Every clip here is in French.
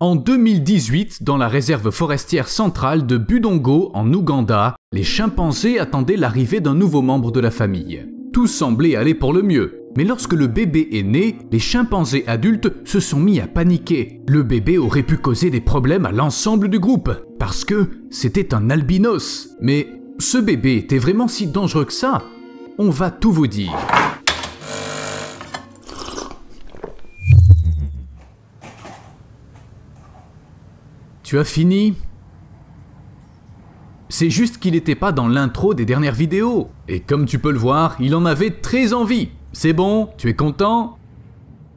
En 2018, dans la réserve forestière centrale de Budongo, en Ouganda, les chimpanzés attendaient l'arrivée d'un nouveau membre de la famille. Tout semblait aller pour le mieux. Mais lorsque le bébé est né, les chimpanzés adultes se sont mis à paniquer. Le bébé aurait pu causer des problèmes à l'ensemble du groupe, parce que c'était un albinos. Mais ce bébé était vraiment si dangereux que ça? On va tout vous dire. Tu as fini? C'est juste qu'il n'était pas dans l'intro des dernières vidéos. Et comme tu peux le voir, il en avait très envie. C'est bon? Tu es content?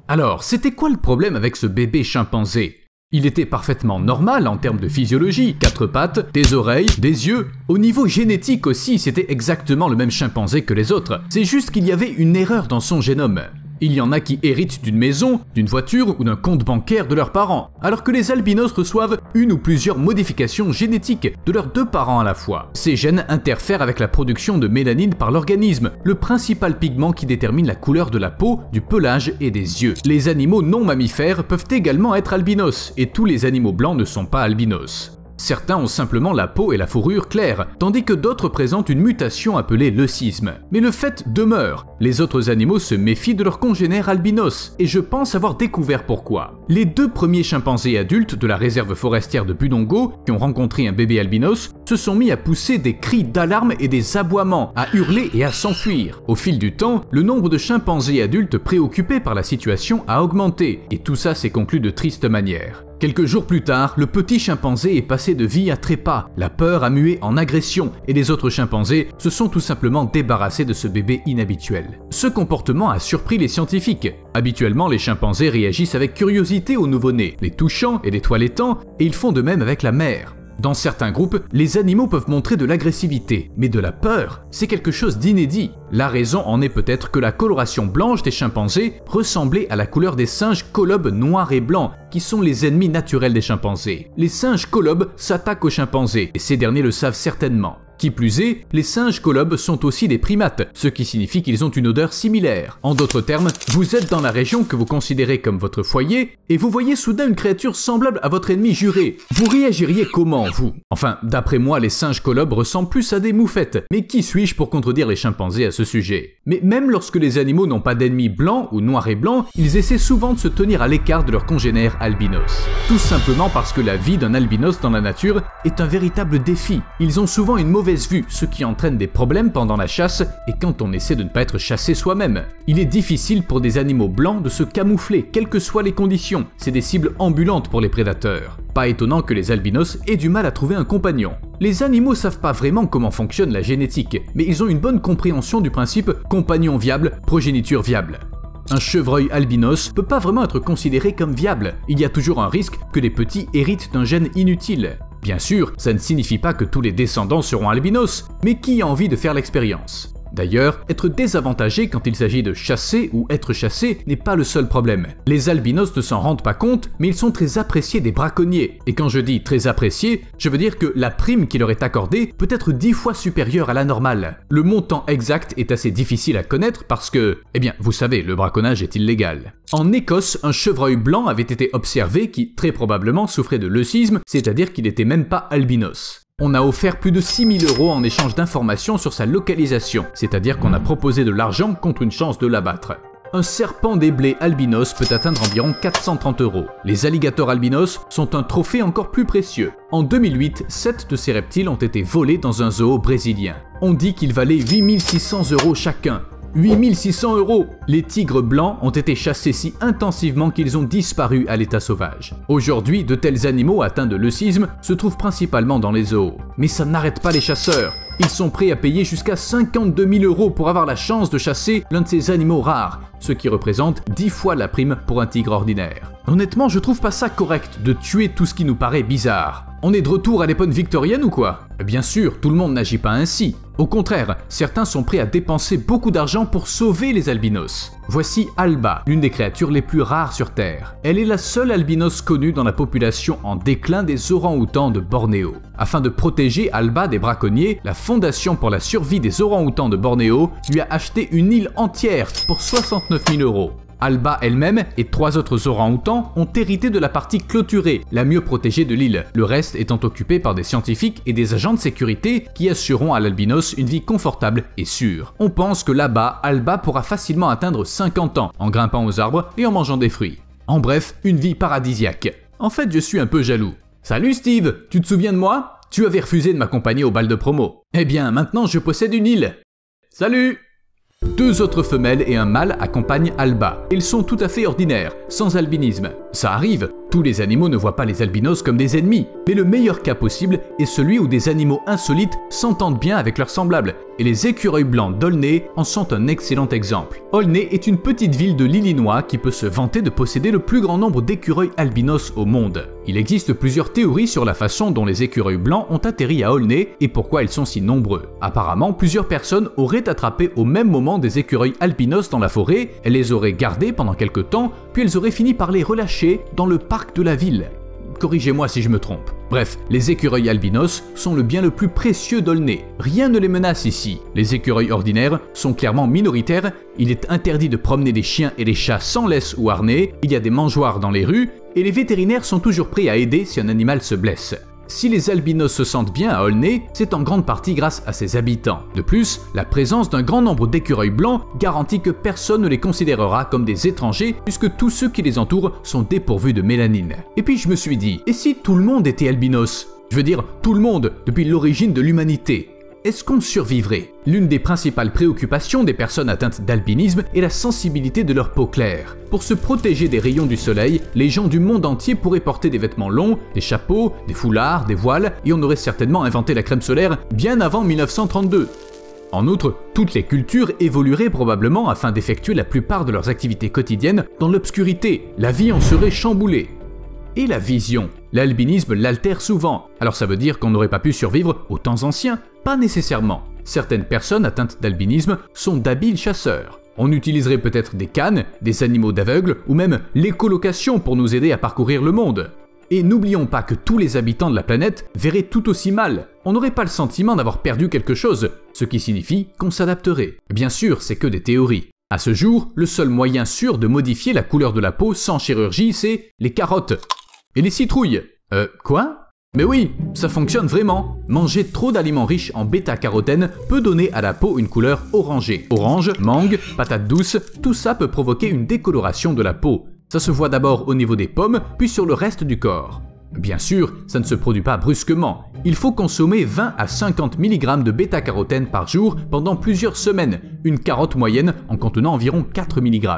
Alors, c'était quoi le problème avec ce bébé chimpanzé? Il était parfaitement normal en termes de physiologie, 4 pattes, des oreilles, des yeux. Au niveau génétique aussi, c'était exactement le même chimpanzé que les autres. C'est juste qu'il y avait une erreur dans son génome. Il y en a qui héritent d'une maison, d'une voiture ou d'un compte bancaire de leurs parents, alors que les albinos reçoivent une ou plusieurs modifications génétiques de leurs 2 parents à la fois. Ces gènes interfèrent avec la production de mélanine par l'organisme, le principal pigment qui détermine la couleur de la peau, du pelage et des yeux. Les animaux non mammifères peuvent également être albinos, et tous les animaux blancs ne sont pas albinos. Certains ont simplement la peau et la fourrure claires, tandis que d'autres présentent une mutation appelée leucisme. Mais le fait demeure, les autres animaux se méfient de leurs congénères albinos, et je pense avoir découvert pourquoi. Les 2 premiers chimpanzés adultes de la réserve forestière de Budongo, qui ont rencontré un bébé albinos, se sont mis à pousser des cris d'alarme et des aboiements, à hurler et à s'enfuir. Au fil du temps, le nombre de chimpanzés adultes préoccupés par la situation a augmenté, et tout ça s'est conclu de triste manière. Quelques jours plus tard, le petit chimpanzé est passé de vie à trépas, la peur a mué en agression et les autres chimpanzés se sont tout simplement débarrassés de ce bébé inhabituel. Ce comportement a surpris les scientifiques. Habituellement, les chimpanzés réagissent avec curiosité aux nouveau-nés, les touchant et les toilettant, et ils font de même avec la mère. Dans certains groupes, les animaux peuvent montrer de l'agressivité, mais de la peur, c'est quelque chose d'inédit. La raison en est peut-être que la coloration blanche des chimpanzés ressemblait à la couleur des singes colobes noirs et blancs, qui sont les ennemis naturels des chimpanzés. Les singes colobes s'attaquent aux chimpanzés, et ces derniers le savent certainement. Qui plus est, les singes colobes sont aussi des primates, ce qui signifie qu'ils ont une odeur similaire. En d'autres termes, vous êtes dans la région que vous considérez comme votre foyer, et vous voyez soudain une créature semblable à votre ennemi juré. Vous réagiriez comment, vous? Enfin, d'après moi, les singes colobes ressemblent plus à des moufettes, mais qui suis-je pour contredire les chimpanzés à ce sujet? Mais même lorsque les animaux n'ont pas d'ennemis blancs ou noirs et blancs, ils essaient souvent de se tenir à l'écart de leurs congénères albinos. Tout simplement parce que la vie d'un albinos dans la nature est un véritable défi. Ils ont souvent une mauvaise vue, ce qui entraîne des problèmes pendant la chasse et quand on essaie de ne pas être chassé soi-même. Il est difficile pour des animaux blancs de se camoufler, quelles que soient les conditions. C'est des cibles ambulantes pour les prédateurs. Pas étonnant que les albinos aient du mal à trouver un compagnon. Les animaux savent pas vraiment comment fonctionne la génétique, mais ils ont une bonne compréhension du principe compagnon viable, progéniture viable. Un chevreuil albinos peut pas vraiment être considéré comme viable. Il y a toujours un risque que les petits héritent d'un gène inutile. Bien sûr, ça ne signifie pas que tous les descendants seront albinos, mais qui a envie de faire l'expérience? D'ailleurs, être désavantagé quand il s'agit de chasser ou être chassé n'est pas le seul problème. Les albinos ne s'en rendent pas compte, mais ils sont très appréciés des braconniers. Et quand je dis très appréciés, je veux dire que la prime qui leur est accordée peut être 10 fois supérieure à la normale. Le montant exact est assez difficile à connaître parce que, eh bien, vous savez, le braconnage est illégal. En Écosse, un chevreuil blanc avait été observé qui, très probablement, souffrait de leucisme, c'est-à-dire qu'il n'était même pas albinos. On a offert plus de 6 000 € en échange d'informations sur sa localisation, c'est-à-dire qu'on a proposé de l'argent contre une chance de l'abattre. Un serpent des blés albinos peut atteindre environ 430 €. Les alligators albinos sont un trophée encore plus précieux. En 2008, 7 de ces reptiles ont été volés dans un zoo brésilien. On dit qu'ils valaient 8 600 € chacun. 8 600 €! Les tigres blancs ont été chassés si intensivement qu'ils ont disparu à l'état sauvage. Aujourd'hui, de tels animaux atteints de leucisme se trouvent principalement dans les zoos. Mais ça n'arrête pas les chasseurs. Ils sont prêts à payer jusqu'à 52 000 € pour avoir la chance de chasser l'un de ces animaux rares, ce qui représente 10 fois la prime pour un tigre ordinaire. Honnêtement, je trouve pas ça correct de tuer tout ce qui nous paraît bizarre. On est de retour à l'époque victorienne ou quoi? Bien sûr, tout le monde n'agit pas ainsi. Au contraire, certains sont prêts à dépenser beaucoup d'argent pour sauver les albinos. Voici Alba, l'une des créatures les plus rares sur Terre. Elle est la seule albinos connue dans la population en déclin des orang-outans de Bornéo. Afin de protéger Alba des braconniers, la Fondation pour la survie des orang-outans de Bornéo lui a acheté une île entière pour 69 000 €. Alba elle-même et 3 autres orang-outans ont hérité de la partie clôturée, la mieux protégée de l'île, le reste étant occupé par des scientifiques et des agents de sécurité qui assureront à l'albinos une vie confortable et sûre. On pense que là-bas, Alba pourra facilement atteindre 50 ans en grimpant aux arbres et en mangeant des fruits. En bref, une vie paradisiaque. En fait, je suis un peu jaloux. Salut Steve, tu te souviens de moi? Tu avais refusé de m'accompagner au bal de promo. Eh bien, maintenant je possède une île. Salut! 2 autres femelles et un mâle accompagnent Alba. Ils sont tout à fait ordinaires, sans albinisme. Ça arrive, tous les animaux ne voient pas les albinos comme des ennemis, mais le meilleur cas possible est celui où des animaux insolites s'entendent bien avec leurs semblables, et les écureuils blancs d'Aulnay en sont un excellent exemple. Aulnay est une petite ville de l'Illinois qui peut se vanter de posséder le plus grand nombre d'écureuils albinos au monde. Il existe plusieurs théories sur la façon dont les écureuils blancs ont atterri à Aulnay et pourquoi ils sont si nombreux. Apparemment, plusieurs personnes auraient attrapé au même moment des écureuils albinos dans la forêt, elles les auraient gardés pendant quelque temps, puis elles auraient fini par les relâcher dans le parc de la ville. Corrigez-moi si je me trompe. Bref, les écureuils albinos sont le bien le plus précieux d'Aulnay. Rien ne les menace ici. Les écureuils ordinaires sont clairement minoritaires, il est interdit de promener les chiens et les chats sans laisse ou harnais, il y a des mangeoires dans les rues, et les vétérinaires sont toujours prêts à aider si un animal se blesse. Si les albinos se sentent bien à Aulnay, c'est en grande partie grâce à ses habitants. De plus, la présence d'un grand nombre d'écureuils blancs garantit que personne ne les considérera comme des étrangers puisque tous ceux qui les entourent sont dépourvus de mélanine. Et puis je me suis dit, et si tout le monde était albinos? Je veux dire, tout le monde, depuis l'origine de l'humanité. Est-ce qu'on survivrait? L'une des principales préoccupations des personnes atteintes d'albinisme est la sensibilité de leur peau claire. Pour se protéger des rayons du soleil, les gens du monde entier pourraient porter des vêtements longs, des chapeaux, des foulards, des voiles, et on aurait certainement inventé la crème solaire bien avant 1932. En outre, toutes les cultures évolueraient probablement afin d'effectuer la plupart de leurs activités quotidiennes dans l'obscurité. La vie en serait chamboulée. Et la vision. L'albinisme l'altère souvent, alors ça veut dire qu'on n'aurait pas pu survivre aux temps anciens? Pas nécessairement. Certaines personnes atteintes d'albinisme sont d'habiles chasseurs. On utiliserait peut-être des cannes, des animaux d'aveugles ou même l'écolocation pour nous aider à parcourir le monde. Et n'oublions pas que tous les habitants de la planète verraient tout aussi mal. On n'aurait pas le sentiment d'avoir perdu quelque chose, ce qui signifie qu'on s'adapterait. Bien sûr, c'est que des théories. À ce jour, le seul moyen sûr de modifier la couleur de la peau sans chirurgie, c'est les carottes. Et les citrouilles. Quoi? Mais oui, ça fonctionne vraiment. Manger trop d'aliments riches en bêta-carotène peut donner à la peau une couleur orangée. Orange, mangue, patate douce, tout ça peut provoquer une décoloration de la peau. Ça se voit d'abord au niveau des pommes, puis sur le reste du corps. Bien sûr, ça ne se produit pas brusquement. Il faut consommer 20 à 50 mg de bêta-carotène par jour pendant plusieurs semaines, une carotte moyenne en contenant environ 4 mg.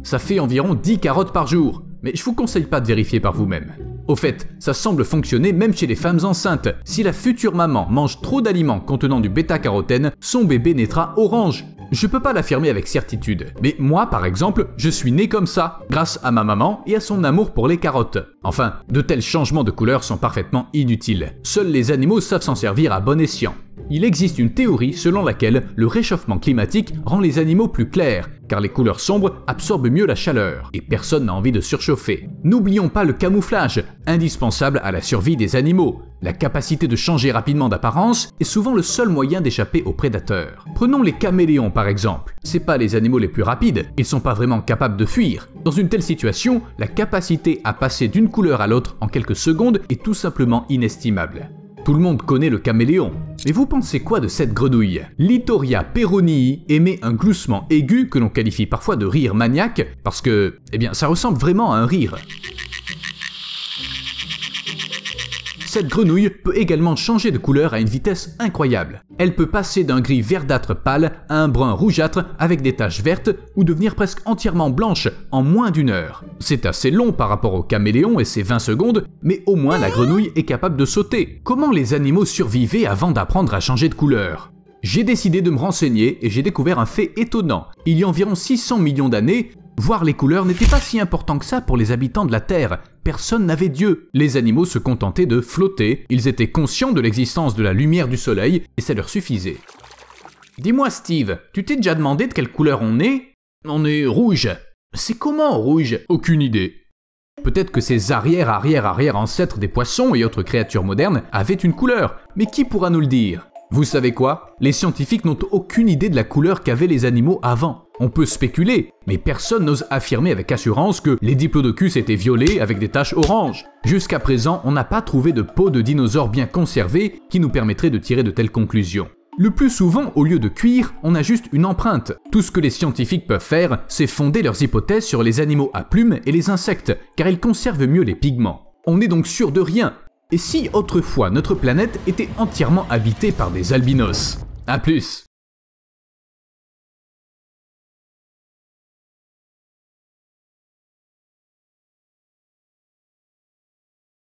Ça fait environ 10 carottes par jour, mais je vous conseille pas de vérifier par vous-même. Au fait, ça semble fonctionner même chez les femmes enceintes. Si la future maman mange trop d'aliments contenant du bêta-carotène, son bébé naîtra orange. Je peux pas l'affirmer avec certitude, mais moi par exemple, je suis né comme ça, grâce à ma maman et à son amour pour les carottes. Enfin, de tels changements de couleur sont parfaitement inutiles. Seuls les animaux savent s'en servir à bon escient. Il existe une théorie selon laquelle le réchauffement climatique rend les animaux plus clairs, car les couleurs sombres absorbent mieux la chaleur, et personne n'a envie de surchauffer. N'oublions pas le camouflage, indispensable à la survie des animaux. La capacité de changer rapidement d'apparence est souvent le seul moyen d'échapper aux prédateurs. Prenons les caméléons par exemple. C'est pas les animaux les plus rapides, ils sont pas vraiment capables de fuir. Dans une telle situation, la capacité à passer d'une couleur à l'autre en quelques secondes est tout simplement inestimable. Tout le monde connaît le caméléon. Mais vous pensez quoi de cette grenouille? Lithoria peronii émet un gloussement aigu que l'on qualifie parfois de rire maniaque parce que, ça ressemble vraiment à un rire. Cette grenouille peut également changer de couleur à une vitesse incroyable. Elle peut passer d'un gris verdâtre pâle à un brun rougeâtre avec des taches vertes ou devenir presque entièrement blanche en moins d'1 heure. C'est assez long par rapport au caméléon et ses 20 secondes, mais au moins la grenouille est capable de sauter. Comment les animaux survivaient avant d'apprendre à changer de couleur? J'ai décidé de me renseigner et j'ai découvert un fait étonnant. Il y a environ 600 millions d'années, voir les couleurs n'était pas si important que ça pour les habitants de la Terre. Personne n'avait Dieu. Les animaux se contentaient de flotter, ils étaient conscients de l'existence de la lumière du soleil et ça leur suffisait. Dis-moi Steve, tu t'es déjà demandé de quelle couleur on est? On est rouge. C'est comment rouge? Aucune idée. Peut-être que ces arrière-ancêtres des poissons et autres créatures modernes avaient une couleur, mais qui pourra nous le dire? Vous savez quoi? Les scientifiques n'ont aucune idée de la couleur qu'avaient les animaux avant. On peut spéculer, mais personne n'ose affirmer avec assurance que les diplodocus étaient violets avec des taches oranges. Jusqu'à présent, on n'a pas trouvé de peau de dinosaure bien conservée qui nous permettrait de tirer de telles conclusions. Le plus souvent, au lieu de cuir, on a juste une empreinte. Tout ce que les scientifiques peuvent faire, c'est fonder leurs hypothèses sur les animaux à plumes et les insectes, car ils conservent mieux les pigments. On n'est donc sûr de rien. Et si autrefois notre planète était entièrement habitée par des albinos? À plus!